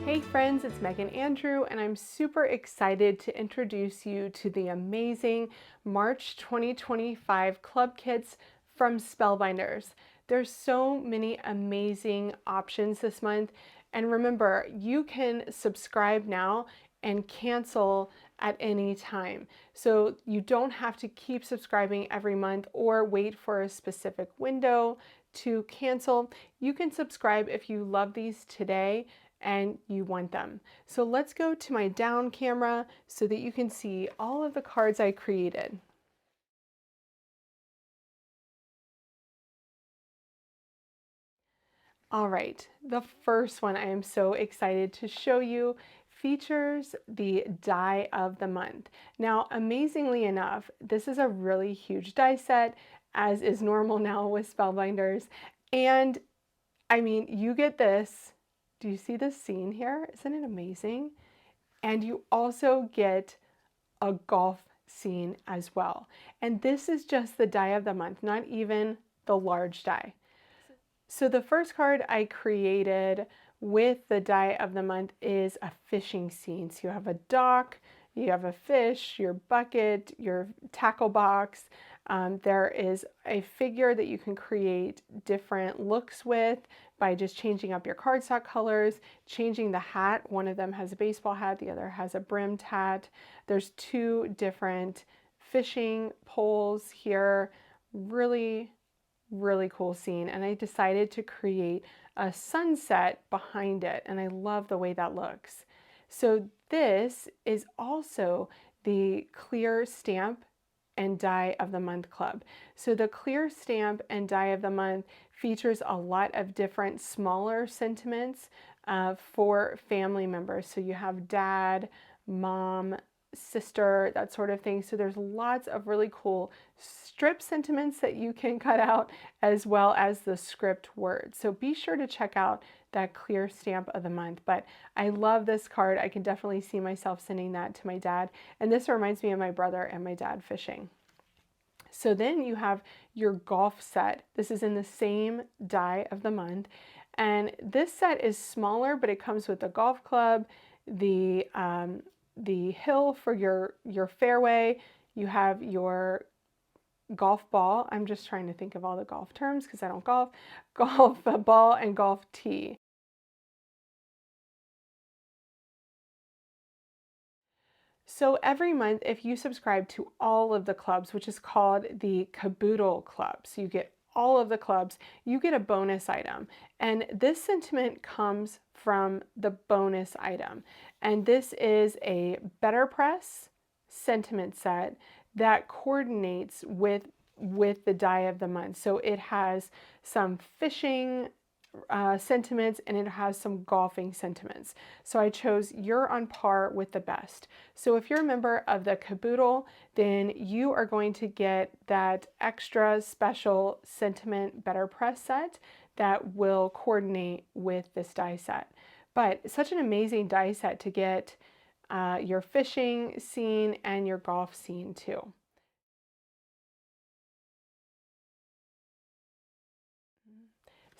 Hey friends, it's Megan Andrew, and I'm super excited to introduce you to the amazing March 2025 club kits from Spellbinders. There's so many amazing options this month, and remember, you can subscribe now and cancel at any time. So you don't have to keep subscribing every month or wait for a specific window to cancel. You can subscribe if you love these today and you want them. So let's go to my down camera so that you can see all of the cards I created. All right, the first one I am so excited to show you features the die of the month. Now, amazingly enough, this is a really huge die set, as is normal now with Spellbinders. And I mean, you get this. Do you see this scene here? Isn't it amazing? And you also get a golf scene as well. And this is just the die of the month, not even the large die. So the first card I created with the die of the month is a fishing scene. So you have a dock, you have a fish, your bucket, your tackle box. There is a figure that you can create different looks with by just changing up your cardstock colors, changing the hat. One of them has a baseball hat, the other has a brimmed hat. There's two different fishing poles here. Really cool scene, and I decided to create a sunset behind it, and I love the way that looks. So this is also the clear stamp and die of the month club. So the clear stamp and die of the month features a lot of different smaller sentiments for family members. So you have dad, mom, sister, that sort of thing. So there's lots of really cool strip sentiments that you can cut out, as well as the script words. So be sure to check out that clear stamp of the month. But I love this card. I can definitely see myself sending that to my dad. And this reminds me of my brother and my dad fishing. So then you have your golf set. This is in the same die of the month. And this set is smaller, but it comes with the golf club, the hill for your fairway. You have your golf ball. I'm just trying to think of all the golf terms because I don't golf. Golf ball and golf tee. So every month, if you subscribe to all of the clubs, which is called the Caboodle Club, so you get all of the clubs, you get a bonus item. And this sentiment comes from the bonus item. And this is a BetterPress sentiment set that coordinates with the die of the month. So it has some fishing sentiments, and it has some golfing sentiments. So I chose You're on Par with the Best. So if you're a member of the Caboodle, then you are going to get that extra special sentiment BetterPress set that will coordinate with this die set. But such an amazing die set to get your fishing scene and your golf scene too.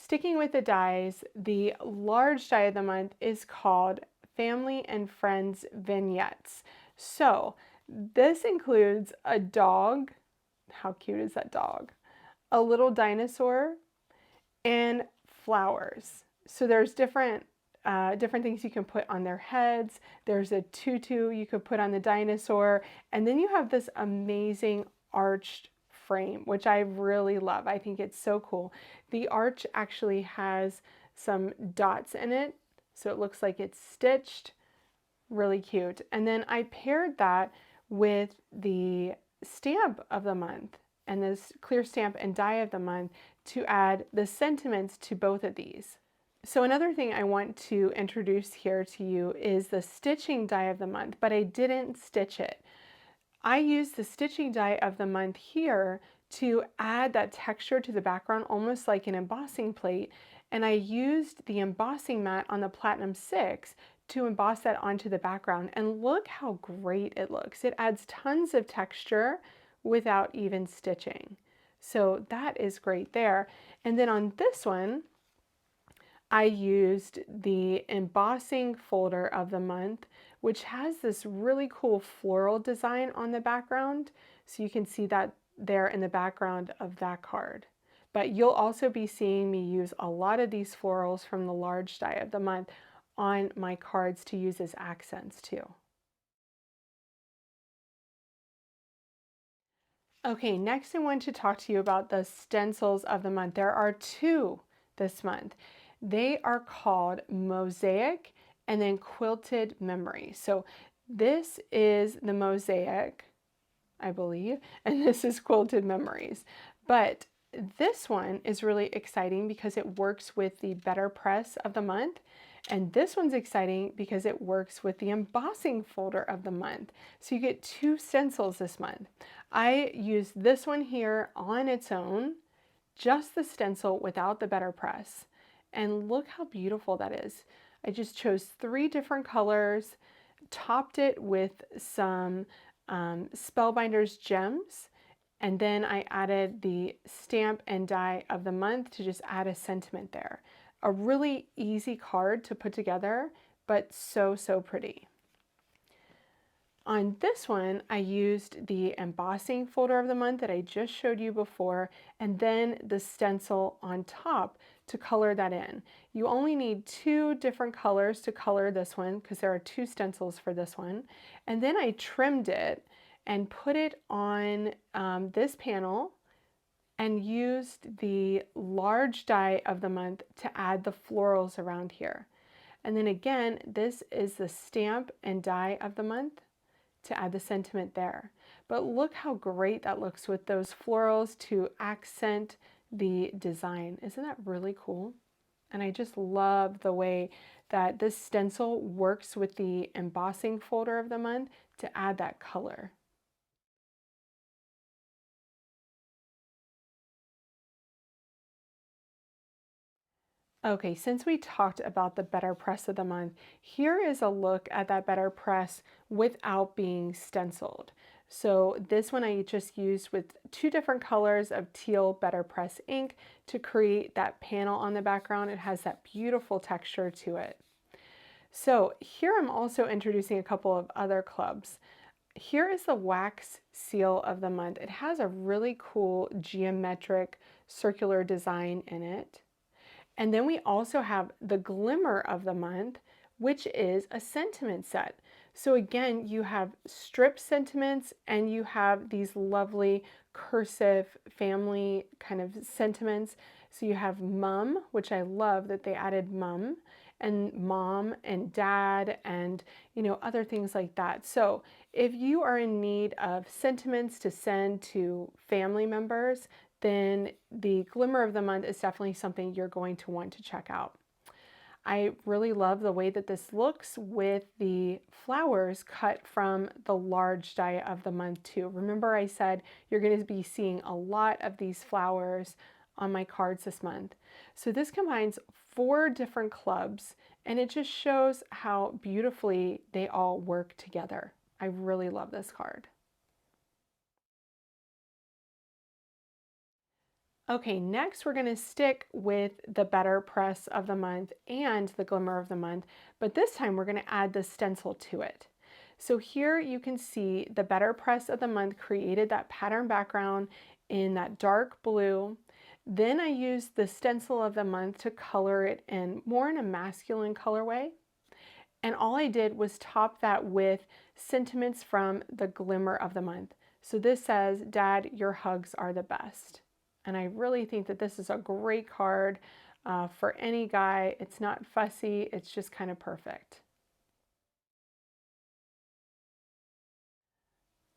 Sticking with the dies, the large die of the month is called Family and Friends Vignettes. So this includes a dog. How cute is that dog? A little dinosaur and flowers. So there's different things you can put on their heads. There's a tutu you could put on the dinosaur. And then you have this amazing arched frame, which I really love. I think it's so cool. The arch actually has some dots in it, so it looks like it's stitched. Really cute. And then I paired that with the stamp of the month and this clear stamp and die of the month to add the sentiments to both of these. So another thing I want to introduce here to you is the stitching die of the month, but I didn't stitch it. I used the stitching die of the month here to add that texture to the background, almost like an embossing plate. And I used the embossing mat on the Platinum 6 to emboss that onto the background. And look how great it looks. It adds tons of texture without even stitching. So that is great there. And then on this one, I used the embossing folder of the month, which has this really cool floral design on the background. So you can see that there in the background of that card. But you'll also be seeing me use a lot of these florals from the large die of the month on my cards to use as accents too. Okay, next I want to talk to you about the stencils of the month. There are two this month. They are called Mosaic and then Quilted Memory. So this is the Mosaic, I believe, and this is Quilted Memories. But this one is really exciting because it works with the BetterPress of the month. And this one's exciting because it works with the embossing folder of the month. So you get two stencils this month. I used this one here on its own, just the stencil without the BetterPress. And look how beautiful that is. I just chose 3 different colors, topped it with some Spellbinders gems, and then I added the stamp and die of the month to just add a sentiment there. A really easy card to put together, but so, so pretty. On this one, I used the embossing folder of the month that I just showed you before, and then the stencil on top to color that in. You only need 2 different colors to color this one because there are 2 stencils for this one. And then I trimmed it and put it on this panel and used the large die of the month to add the florals around here. And then again, this is the stamp and die of the month to add the sentiment there. But look how great that looks with those florals to accent the design. Isn't that really cool? And I just love the way that this stencil works with the embossing folder of the month to add that color. Okay, since we talked about the BetterPress of the month, here is a look at that BetterPress without being stenciled. So this one I just used with 2 different colors of teal BetterPress ink to create that panel on the background. It has that beautiful texture to it. So here I'm also introducing a couple of other clubs. Here is the wax seal of the month. It has a really cool geometric circular design in it. And then we also have the glimmer of the month, which is a sentiment set. So again, you have strip sentiments and you have these lovely cursive family kind of sentiments. So you have mum, which I love that they added mum, and mom and dad and other things like that. So if you are in need of sentiments to send to family members, then the glimmer of the month is definitely something you're going to want to check out. I really love the way that this looks with the flowers cut from the large die of the month too. Remember I said you're going to be seeing a lot of these flowers on my cards this month. So this combines 4 different clubs and it just shows how beautifully they all work together. I really love this card. Okay, next we're going to stick with the BetterPress of the month and the glimmer of the month, but this time we're going to add the stencil to it. So here you can see the BetterPress of the month created that pattern background in that dark blue. Then I used the stencil of the month to color it in more in a masculine colorway. And all I did was top that with sentiments from the glimmer of the month. So this says, "Dad, your hugs are the best." And I really think that this is a great card for any guy. It's not fussy, it's just kind of perfect.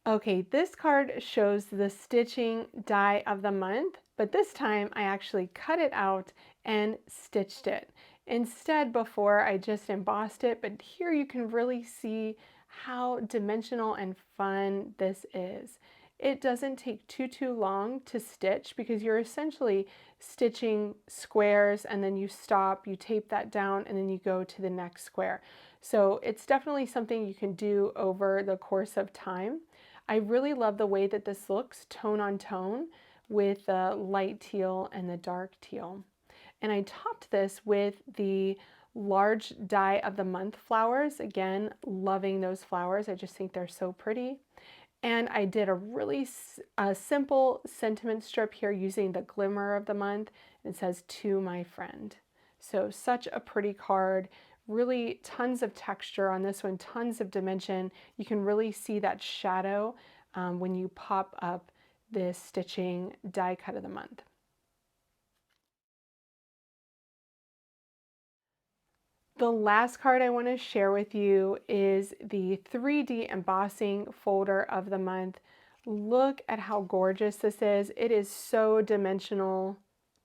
Okay, this card shows the stitching die of the month, but this time I actually cut it out and stitched it. Instead, before I just embossed it, but here you can really see how dimensional and fun this is. It doesn't take too long to stitch because you're essentially stitching squares and then you stop, you tape that down, and then you go to the next square. So it's definitely something you can do over the course of time. I really love the way that this looks tone on tone with the light teal and the dark teal. And I topped this with the large die of the month flowers. Again, loving those flowers. I just think they're so pretty. And I did a really simple sentiment strip here using the glimmer of the month. It says, "To my friend." So such a pretty card. Really tons of texture on this one, tons of dimension. You can really see that shadow when you pop up this stitching die cut of the month. The last card I want to share with you is the 3D embossing folder of the month. Look at how gorgeous this is. It is so dimensional,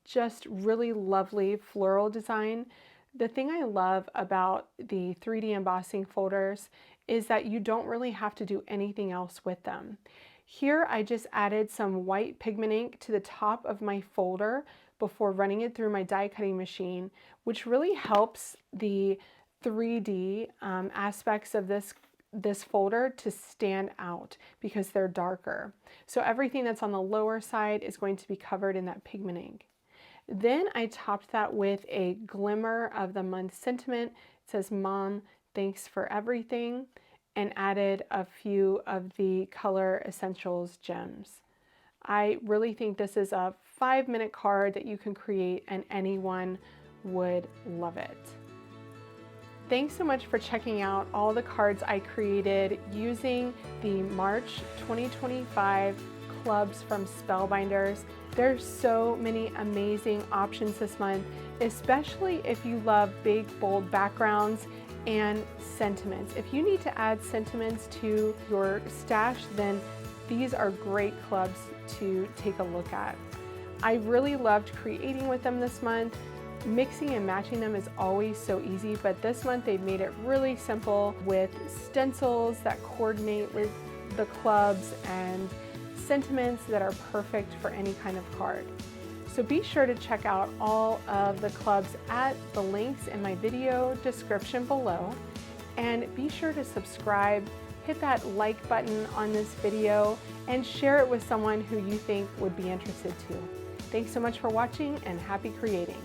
just really lovely floral design. The thing I love about the 3D embossing folders is that you don't really have to do anything else with them. Here I just added some white pigment ink to the top of my folder before running it through my die cutting machine, which really helps the 3D aspects of this folder to stand out because they're darker. So everything that's on the lower side is going to be covered in that pigment ink. Then I topped that with a glimmer of the month sentiment. It says, "Mom, thanks for everything," and added a few of the Color Essentials gems. I really think this is a 5-minute card that you can create and anyone would love it. Thanks so much for checking out all the cards I created using the March 2025 clubs from Spellbinders. There's so many amazing options this month, especially if you love big, bold backgrounds and sentiments. If you need to add sentiments to your stash, then these are great clubs to take a look at. I really loved creating with them this month. Mixing and matching them is always so easy, but this month they've made it really simple with stencils that coordinate with the clubs and sentiments that are perfect for any kind of card. So be sure to check out all of the clubs at the links in my video description below, and be sure to subscribe, hit that like button on this video, and share it with someone who you think would be interested too. Thanks so much for watching, and happy creating.